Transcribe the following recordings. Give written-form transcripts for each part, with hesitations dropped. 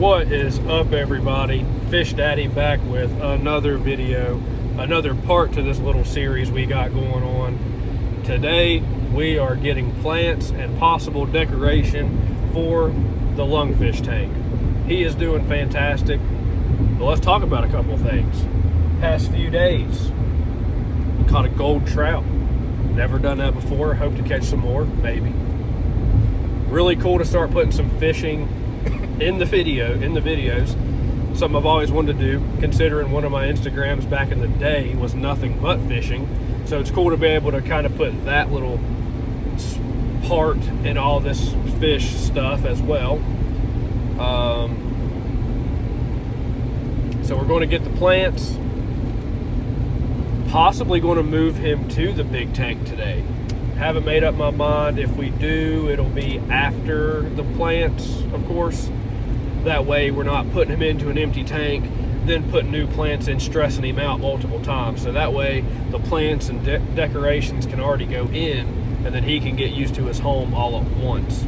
What is up, everybody? Fish Daddy back with another video, another part to this little series we got going on. Today we are getting plants and possible decoration for the Lungfish tank. He is doing fantastic, but let's talk about a couple of things. Past few days, caught a gold trout. Never done that before. Hope to catch some more, maybe. Really cool to start putting some fishing in the videos. Something I've always wanted to do, considering one of my Instagrams back in the day was nothing but fishing. So it's cool to be able to kind of put that little part in all this fish stuff as well. So we're going to get the plants. Possibly going to move him to the big tank today. Haven't made up my mind. If we do, it'll be after the plants, of course. That way we're not putting him into an empty tank, then putting new plants in, stressing him out multiple times. So that way the plants and decorations can already go in, and then he can get used to his home all at once.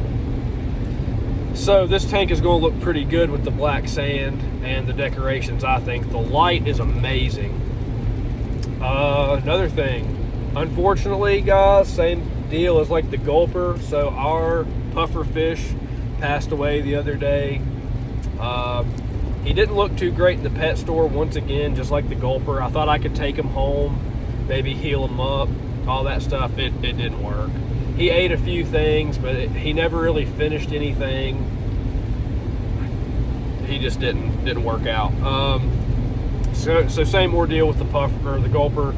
So this tank is going to look pretty good with the black sand and the decorations, I think. The light is amazing. Another thing, unfortunately, guys, same deal as like the gulper. So our puffer fish passed away the other day. He didn't look too great in the pet store, once again, just like the gulper. I thought I could take him home, maybe heal him up, all that stuff. It didn't work. He ate a few things, but he never really finished anything. He just didn't work out. So same ordeal with the puffer or the gulper.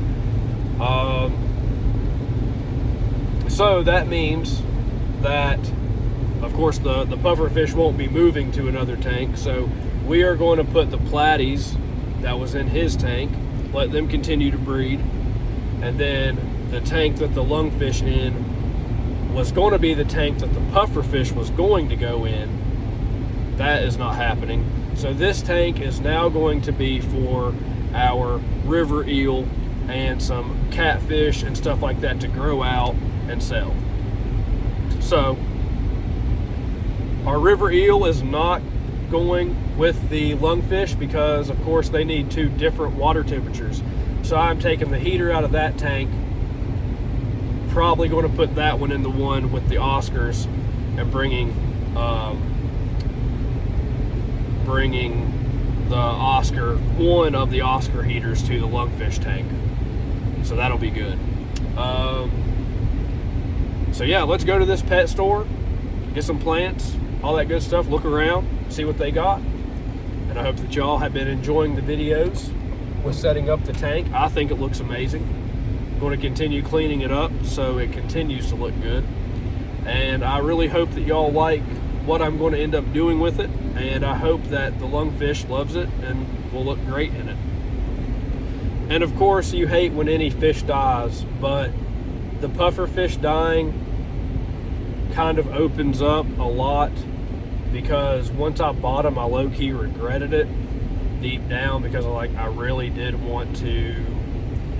So that means that, of course, the puffer fish won't be moving to another tank. So we are going to put the platies that was in his tank, let them continue to breed, and then the tank that the lungfish in was going to be the tank that the puffer fish was going to go in. That is not happening. So this tank is now going to be for our river eel and some catfish and stuff like that to grow out and sell. So our river eel is not going with the lungfish because, of course, they need two different water temperatures. So I'm taking the heater out of that tank, probably going to put that one in the one with the Oscars, and bringing one of the Oscar heaters to the lungfish tank. So that'll be good. So yeah, let's go to this pet store, get some plants, all that good stuff, look around, see what they got. And I hope that y'all have been enjoying the videos with setting up the tank. I think it looks amazing. I'm going to continue cleaning it up so it continues to look good. And I really hope that y'all like what I'm going to end up doing with it. And I hope that the lungfish loves it and will look great in it. And of course, you hate when any fish dies, but the puffer fish dying kind of opens up a lot, because once I bought them, I low-key regretted it deep down, because I really did want to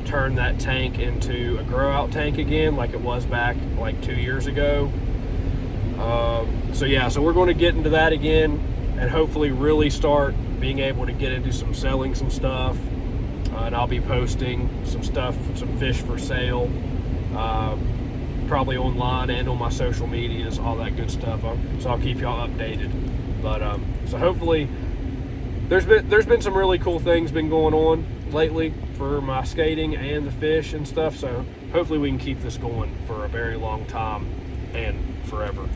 turn that tank into a grow-out tank again, like it was back like 2 years ago. So yeah, so we're going to get into that again, and hopefully really start being able to get into selling some stuff. And I'll be posting some stuff, some fish for sale, probably online and on my social medias, all that good stuff. So I'll keep y'all updated. But so hopefully, there's been some really cool things been going on lately for my skating and the fish and stuff. So hopefully we can keep this going for a very long time and forever.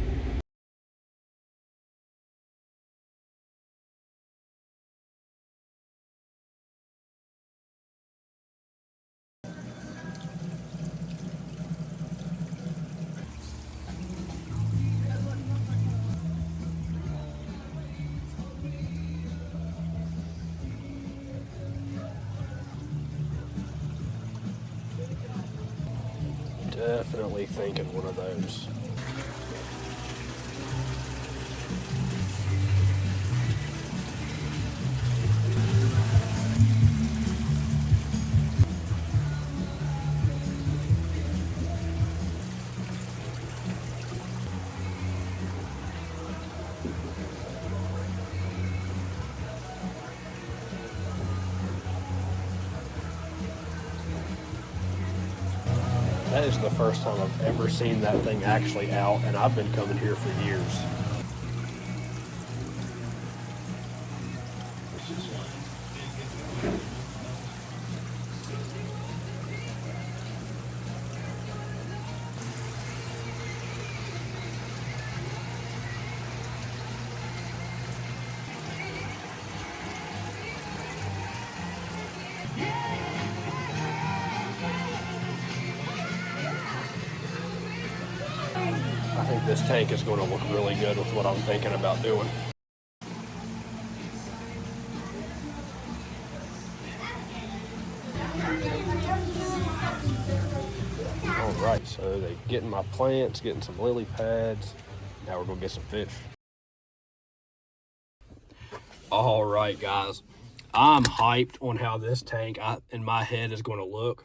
Definitely thinking one of those. That is the first time I've ever seen that thing actually out, and I've been coming here for years. I think this tank is going to look really good with what I'm thinking about doing. All right, so they're getting my plants, getting some lily pads. Now we're gonna get some fish. All right, guys, I'm hyped on how this tank in my head is gonna look.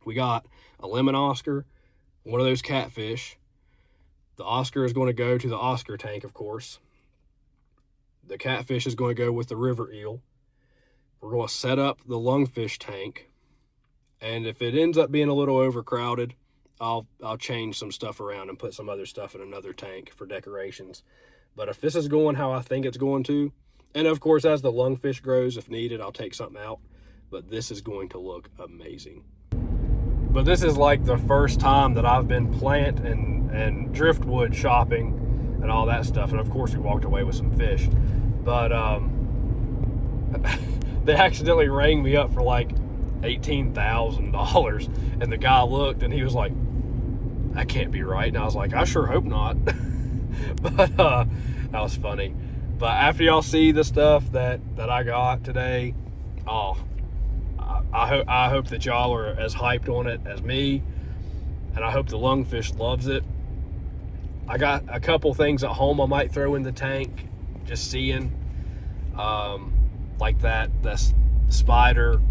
We got a lemon Oscar, one of those catfish. The Oscar is going to go to the Oscar tank, of course. The catfish is going to go with the river eel. We're going to set up the lungfish tank. And if it ends up being a little overcrowded, I'll change some stuff around and put some other stuff in another tank for decorations. But if this is going how I think it's going to, and of course, as the lungfish grows, if needed, I'll take something out. But this is going to look amazing. But this is like the first time that I've been plant and driftwood shopping and all that stuff. And of course, we walked away with some fish. But they accidentally rang me up for like $18,000. And the guy looked and he was like, that can't be right. And I was like, I sure hope not. But that was funny. But after y'all see the stuff that I got today, oh, I hope that y'all are as hyped on it as me, and I hope the lungfish loves it. I got a couple things at home I might throw in the tank, just seeing, like that spider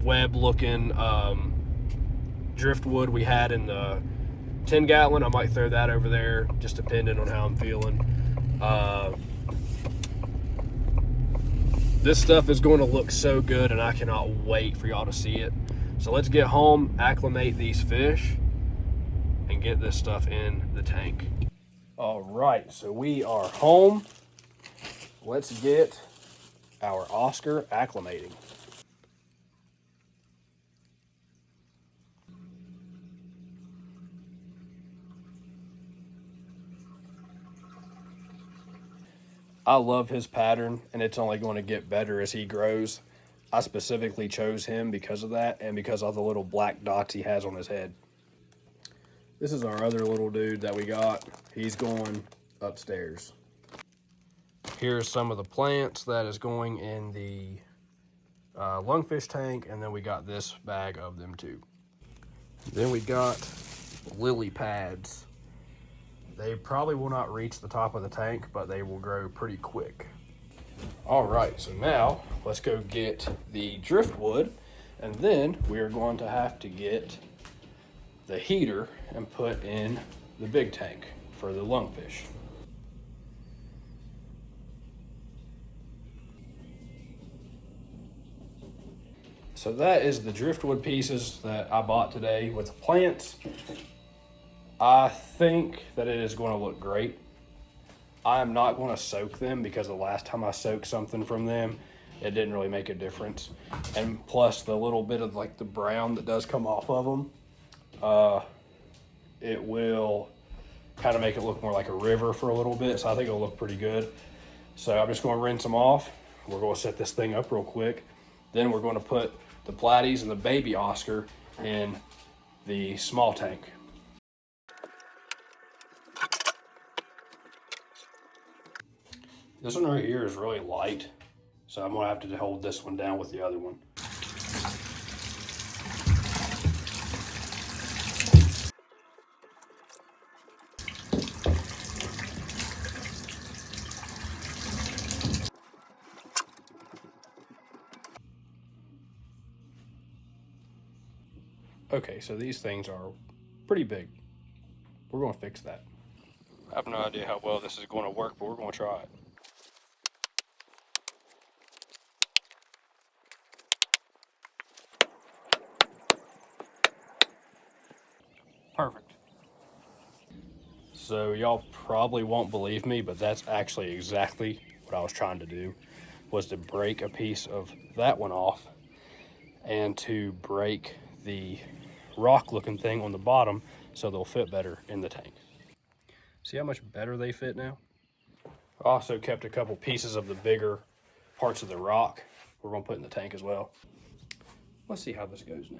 web looking driftwood we had in the 10-gallon. I might throw that over there, just depending on how I'm feeling. This stuff is going to look so good, and I cannot wait for y'all to see it. So let's get home, acclimate these fish, and get this stuff in the tank. All right, so we are home. Let's get our Oscar acclimating. I love his pattern, and it's only going to get better as he grows. I specifically chose him because of that and because of the little black dots he has on his head. This is our other little dude that we got. He's going upstairs. Here's some of the plants that is going in the lungfish tank, and then we got this bag of them too. Then we got lily pads. They probably will not reach the top of the tank, but they will grow pretty quick. All right, so now let's go get the driftwood, and then we're going to have to get the heater and put in the big tank for the lungfish. So that is the driftwood pieces that I bought today with the plants. I think that it is going to look great. I am not going to soak them because the last time I soaked something from them, it didn't really make a difference. And plus the little bit of like the brown that does come off of them, it will kind of make it look more like a river for a little bit. So I think it'll look pretty good. So I'm just going to rinse them off. We're going to set this thing up real quick. Then we're going to put the platies and the baby Oscar in the small tank. This one right here is really light, so I'm gonna have to hold this one down with the other one. Okay, so these things are pretty big. We're gonna fix that. I have no idea how well this is gonna work, but we're gonna try it. Perfect. So y'all probably won't believe me, but that's actually exactly what I was trying to do, was to break a piece of that one off and to break the rock looking thing on the bottom so they'll fit better in the tank. See how much better they fit now? I also kept a couple pieces of the bigger parts of the rock we're gonna put in the tank as well. Let's see how this goes now.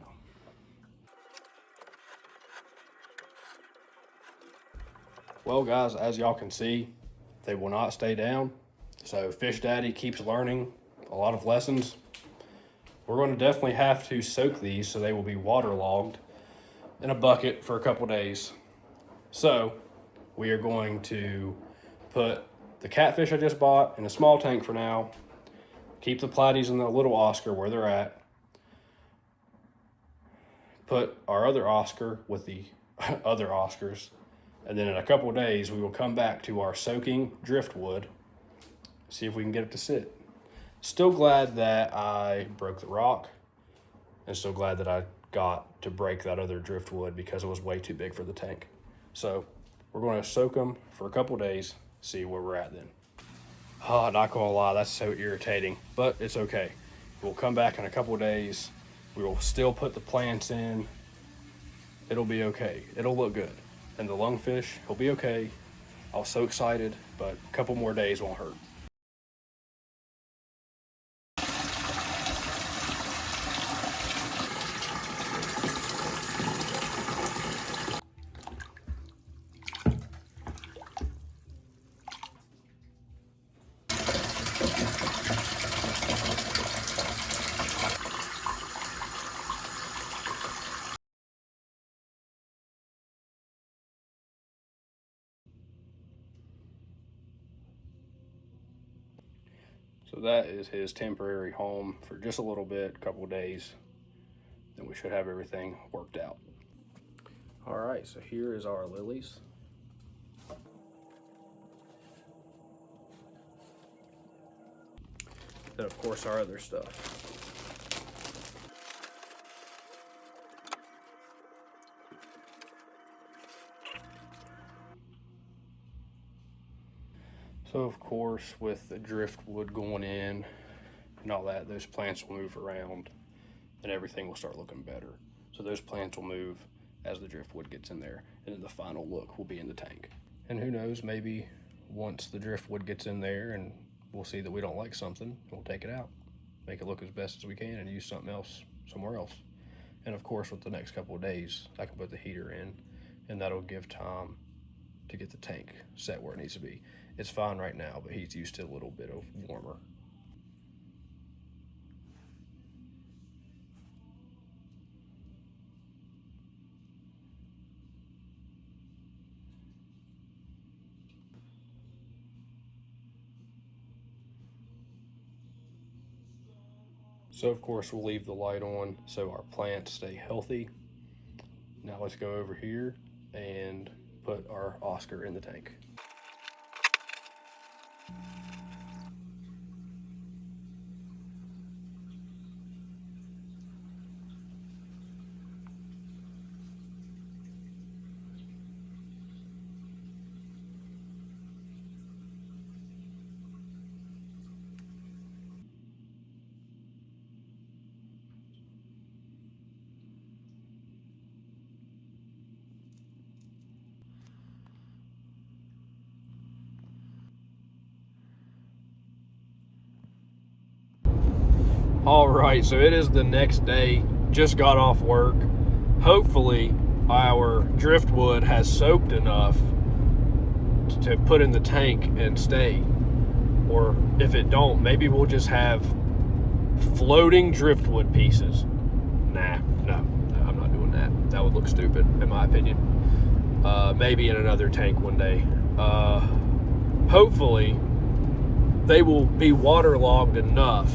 Well guys, as y'all can see, they will not stay down. So Fish Daddy keeps learning a lot of lessons. We're going to definitely have to soak these so they will be waterlogged in a bucket for a couple days. So we are going to put the catfish I just bought in a small tank for now, keep the platies and the little Oscar where they're at, put our other Oscar with the other Oscars, and then in a couple of days we will come back to our soaking driftwood, see if we can get it to sit. Still glad that I broke the rock, and still glad that I got to break that other driftwood because it was way too big for the tank. So we're going to soak them for a couple of days, see where we're at then. Oh, not gonna lie, that's so irritating, but it's okay. We'll come back in a couple of days. We will still put the plants in. It'll be okay. It'll look good. And the lungfish, he'll be okay. I was so excited, but a couple more days won't hurt. So that is his temporary home for just a little bit, a couple of days. Then we should have everything worked out. All right, so here is our lilies. Then of course our other stuff. So of course, with the driftwood going in and all that, those plants will move around and everything will start looking better. So those plants will move as the driftwood gets in there, and then the final look will be in the tank. And who knows, maybe once the driftwood gets in there and we'll see that we don't like something, we'll take it out, make it look as best as we can, and use something else somewhere else. And of course, with the next couple of days, I can put the heater in, and that'll give time to get the tank set where it needs to be. It's fine right now, but he's used to a little bit of warmer. So of course we'll leave the light on so our plants stay healthy. Now let's go over here and put our Oscar in the tank. All right, so it is the next day, just got off work. Hopefully our driftwood has soaked enough to put in the tank and stay. Or if it don't, maybe we'll just have floating driftwood pieces. No, I'm not doing that. That would look stupid, in my opinion. Maybe in another tank one day. Hopefully they will be waterlogged enough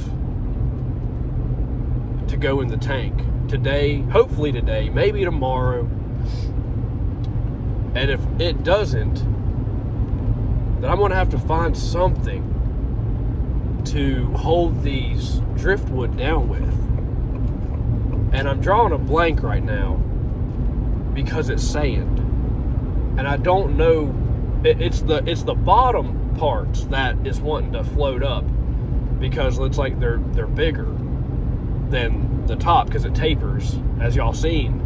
to go in the tank today, hopefully today, maybe tomorrow. And if it doesn't, then I'm gonna have to find something to hold these driftwood down with. And I'm drawing a blank right now, because it's sand. And I don't know, it's the bottom parts that is wanting to float up, because it's like they're bigger than the top because it tapers, as y'all seen.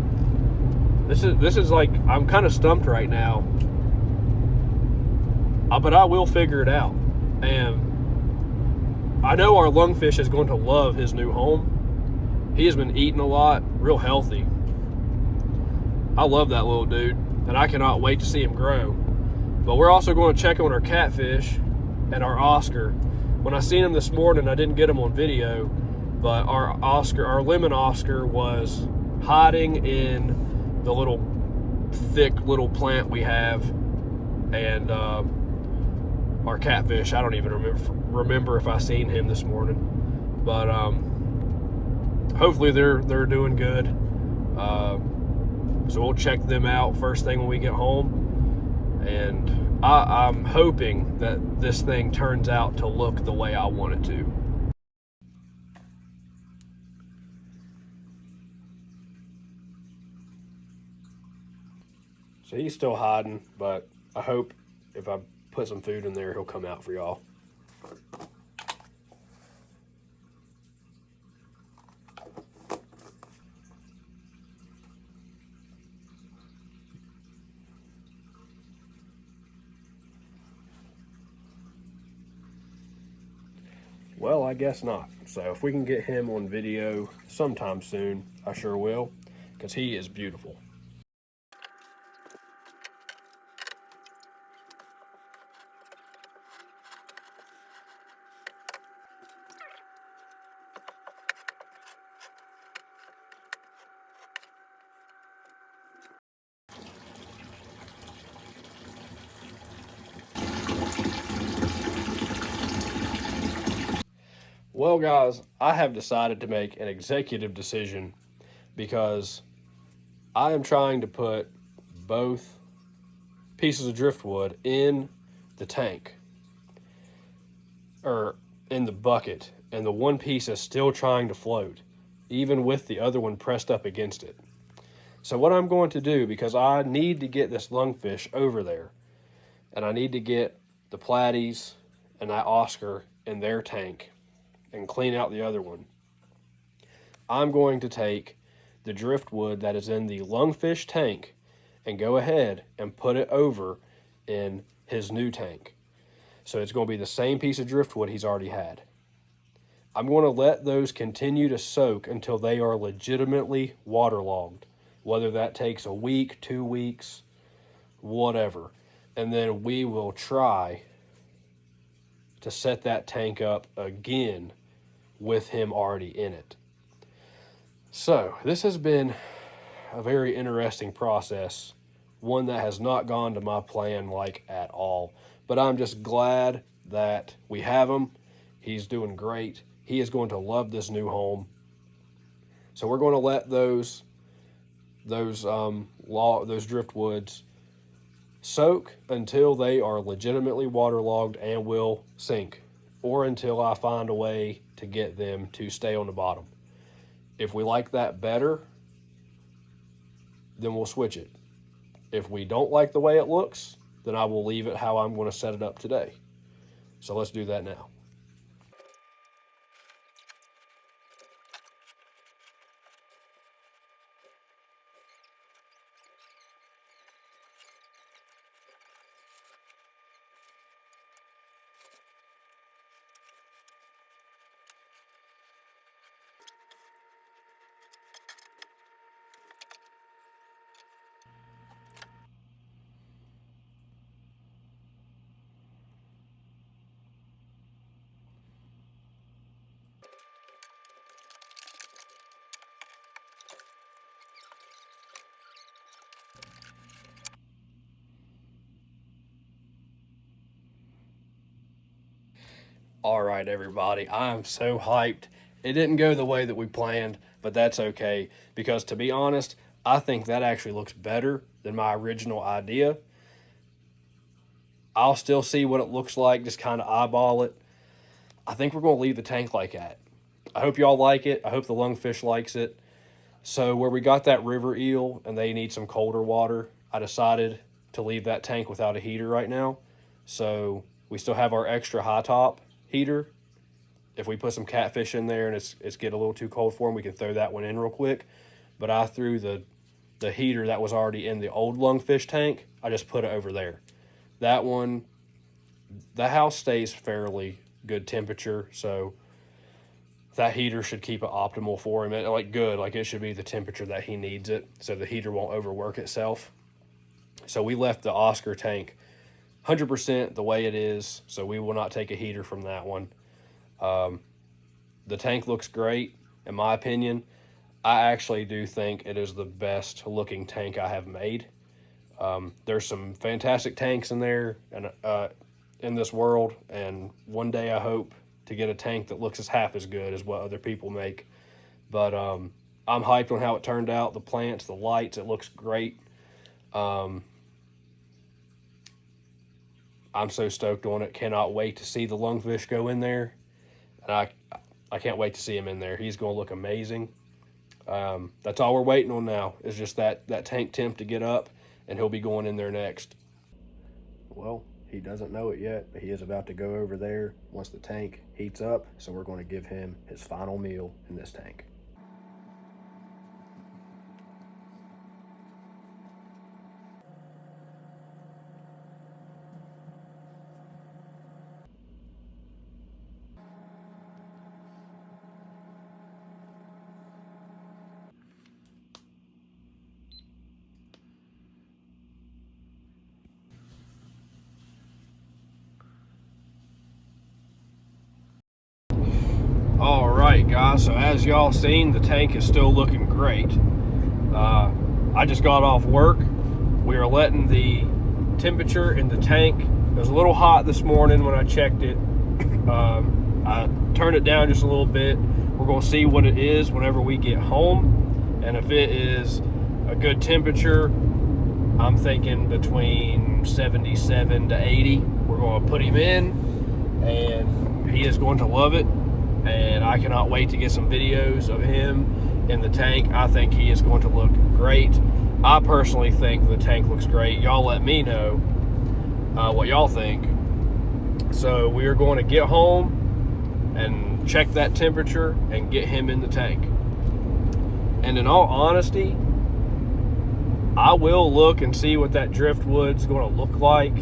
This is like, I'm kind of stumped right now, but I will figure it out. And I know our Lungfish is going to love his new home. He has been eating a lot, real healthy. I love that little dude, and I cannot wait to see him grow. But we're also going to check on our catfish and our Oscar. When I seen him this morning, I didn't get him on video, but our lemon Oscar was hiding in the little thick little plant we have, and our catfish, I don't even remember if I seen him this morning, but hopefully they're doing good. So we'll check them out first thing when we get home, and I'm hoping that this thing turns out to look the way I want it to. So he's still hiding, but I hope if I put some food in there, he'll come out for y'all. Well, I guess not. So if we can get him on video sometime soon, I sure will, because he is beautiful. Well, guys, I have decided to make an executive decision because I am trying to put both pieces of driftwood in the tank, or in the bucket, and the one piece is still trying to float, even with the other one pressed up against it. So what I'm going to do, because I need to get this Lungfish over there, and I need to get the platies and that Oscar in their tank and clean out the other one, I'm going to take the driftwood that is in the Lungfish tank and go ahead and put it over in his new tank. So it's going to be the same piece of driftwood he's already had. I'm going to let those continue to soak until they are legitimately waterlogged, whether that takes a week, 2 weeks, whatever. And then we will try to set that tank up again with him already in it. So this has been a very interesting process, one that has not gone to my plan like at all, but I'm just glad that we have him. He's doing great. He is going to love this new home. So we're going to let those driftwoods soak until they are legitimately waterlogged and will sink, or until I find a way to get them to stay on the bottom. If we like that better, then we'll switch it. If we don't like the way it looks, then I will leave it how I'm going to set it up today. So let's do that now. All right, everybody, I'm so hyped. It didn't go the way that we planned, but that's okay, because to be honest, I think that actually looks better than my original idea. I'll still see what it looks like, just kind of eyeball it. I think we're going to leave the tank like that. I hope y'all like it. I hope the Lungfish likes it. So where we got that river eel and they need some colder water, I decided to leave that tank without a heater right now. So we still have our extra high top heater. If we put some catfish in there and it's get a little too cold for them, we can throw that one in real quick. But I threw the heater that was already in the old Lungfish tank. I just put it over there. That one, the house stays fairly good temperature, so that heater should keep it optimal for him. It should be the temperature that he needs it, so the heater won't overwork itself. So we left the Oscar tank 100% the way it is, so we will not take a heater from that one. The tank looks great, in my opinion. I actually do think it is the best looking tank I have made. There's some fantastic tanks in there and in this world, and one day I hope to get a tank that looks as half as good as what other people make. But I'm hyped on how it turned out. The plants, the lights, it looks great. I'm so stoked on it. Cannot wait to see the Lungfish go in there. And I can't wait to see him in there. He's going to look amazing. That's all we're waiting on now is just that tank temp to get up, and he'll be going in there next. Well, he doesn't know it yet, but he is about to go over there once the tank heats up, so we're going to give him his final meal in this tank. All right, guys, so as y'all seen, the tank is still looking great. I just got off work. We are letting the temperature in the tank, it was a little hot this morning when I checked it. I turned it down just a little bit. We're going to see what it is whenever we get home, and if it is a good temperature, I'm thinking between 77 to 80. We're going to put him in, and he is going to love it. And I cannot wait to get some videos of him in the tank. I think he is going to look great. I personally think the tank looks great. Y'all let me know what y'all think. So we are going to get home and check that temperature and get him in the tank. And in all honesty, I will look and see what that driftwood's going to look like.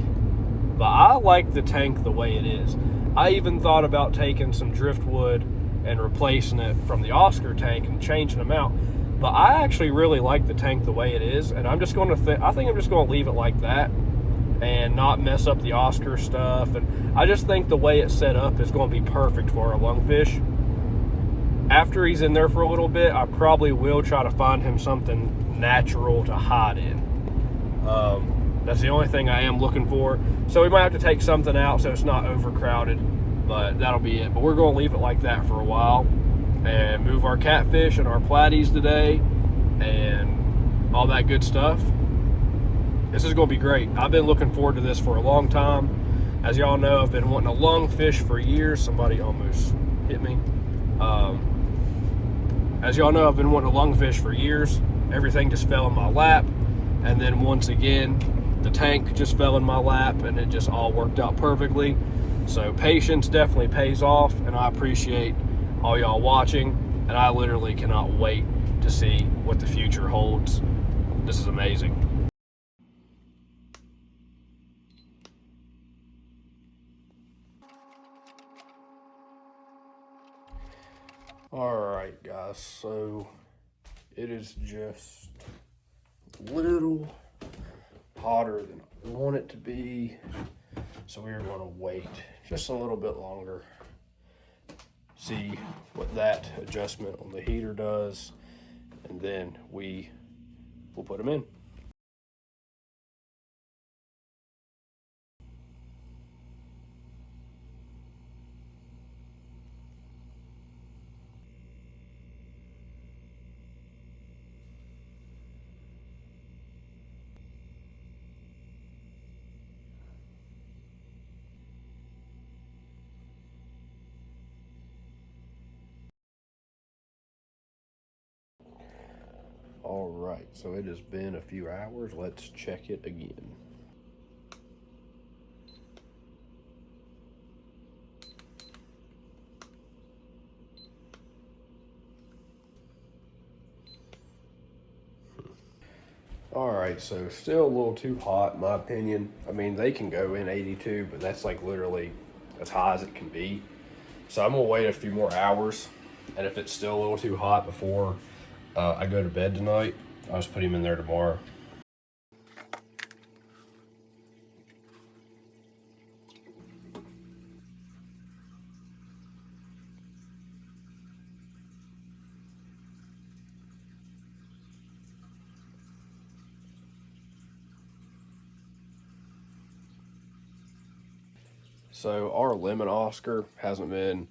But I like the tank the way it is. I even thought about taking some driftwood and replacing it from the Oscar tank and changing them out. But I actually really like the tank the way it is, and I'm just going to I think I'm just going to leave it like that and not mess up the Oscar stuff. And I just think the way it's set up is going to be perfect for a Lungfish. After he's in there for a little bit, I probably will try to find him something natural to hide in. That's the only thing I am looking for. So we might have to take something out so it's not overcrowded, but that'll be it. But we're going to leave it like that for a while and move our catfish and our platies today and all that good stuff. This is going to be great. I've been looking forward to this for a long time. As y'all know, I've been wanting a Lungfish for years. Somebody almost hit me. As y'all know, I've been wanting a Lungfish for years. Everything just fell in my lap. And then once again, the tank just fell in my lap, and it just all worked out perfectly. So patience definitely pays off, and I appreciate all y'all watching, and I literally cannot wait to see what the future holds. This is amazing. All right, guys, so it is just a little hotter than I want it to be, so we are going to wait just a little bit longer, see what that adjustment on the heater does, and then we will put them in. All right, so it has been a few hours. Let's check it again. All right, so still a little too hot in my opinion. I mean, they can go in 82, but that's like literally as high as it can be. So I'm gonna wait a few more hours, and if it's still a little too hot before I go to bed tonight, I'll just put him in there tomorrow. So our lemon Oscar hasn't been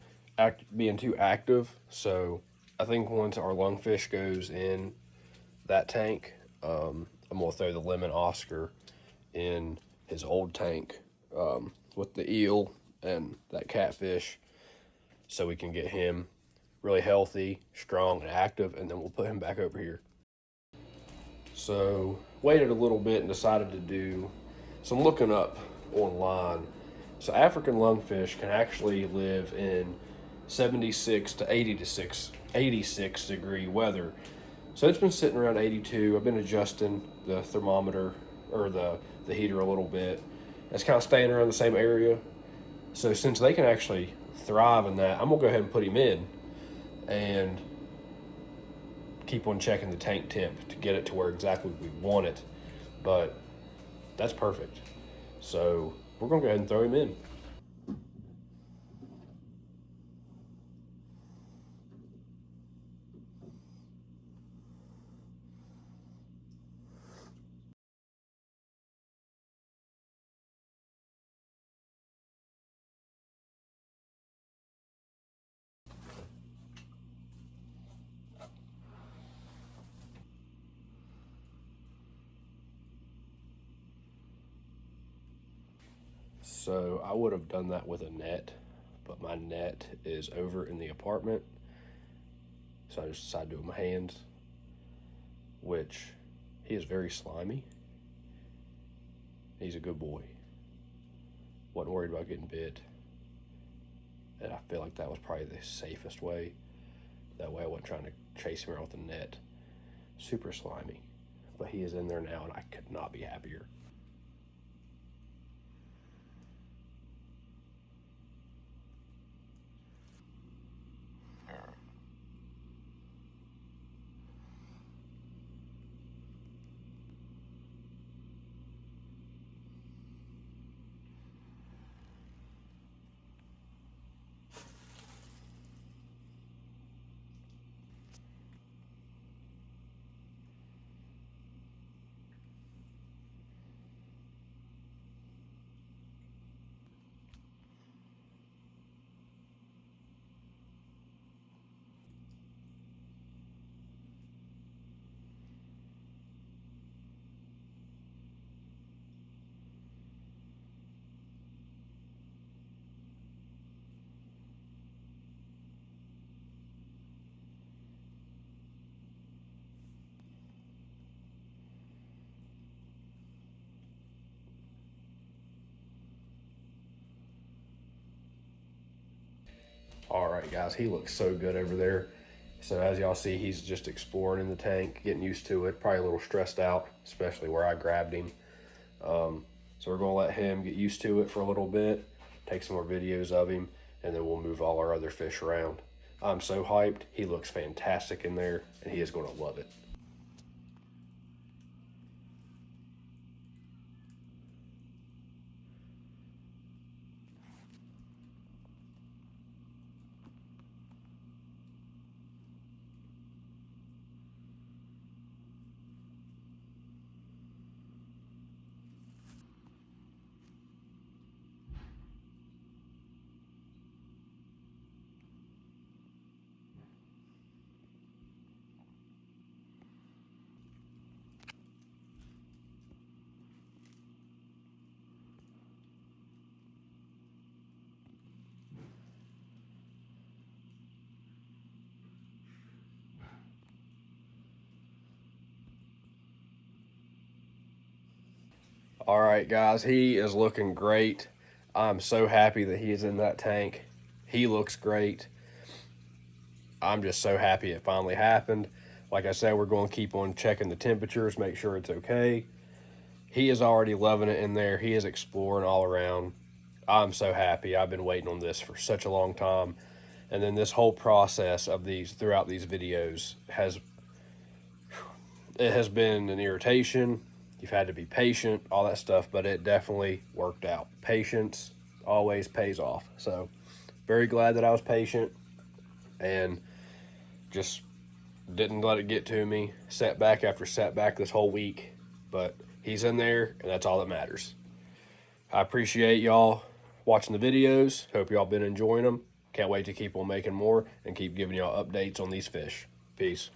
being too active. So I think once our lungfish goes in that tank, I'm gonna throw the lemon Oscar in his old tank with the eel and that catfish, so we can get him really healthy, strong, and active, and then we'll put him back over here. So waited a little bit and decided to do some looking up online. So African lungfish can actually live in 76 to 86 degree weather. So it's been sitting around 82. I've been adjusting the thermometer or the heater a little bit. It's kind of staying around the same area. So since they can actually thrive in that, I'm gonna go ahead and put him in and keep on checking the tank temp to get it to where exactly we want it. But that's perfect. So we're gonna go ahead and throw him in. So I would have done that with a net, but my net is over in the apartment. So I just decided to do it with my hands, which he is very slimy. He's a good boy. Wasn't worried about getting bit. And I feel like that was probably the safest way. That way I wasn't trying to chase him around with a net. Super slimy. But he is in there now and I could not be happier. All right, guys, he looks so good over there. So as y'all see, he's just exploring in the tank, getting used to it, probably a little stressed out, especially where I grabbed him. So we're gonna let him get used to it for a little bit, take some more videos of him, and then we'll move all our other fish around. I'm so hyped. He looks fantastic in there, and he is gonna love it. All right, guys, he is looking great. I'm so happy that he is in that tank. He looks great. I'm just so happy it finally happened. Like I said, we're going to keep on checking the temperatures, make sure it's okay. He is already loving it in there. He is exploring all around. I'm so happy. I've been waiting on this for such a long time. And then this whole process of these throughout these videos has been an irritation. You've had to be patient, all that stuff, but it definitely worked out. Patience always pays off. So very glad that I was patient and just didn't let it get to me. Setback after setback this whole week, but he's in there, and that's all that matters. I appreciate y'all watching the videos. Hope y'all been enjoying them. Can't wait to keep on making more and keep giving y'all updates on these fish. Peace.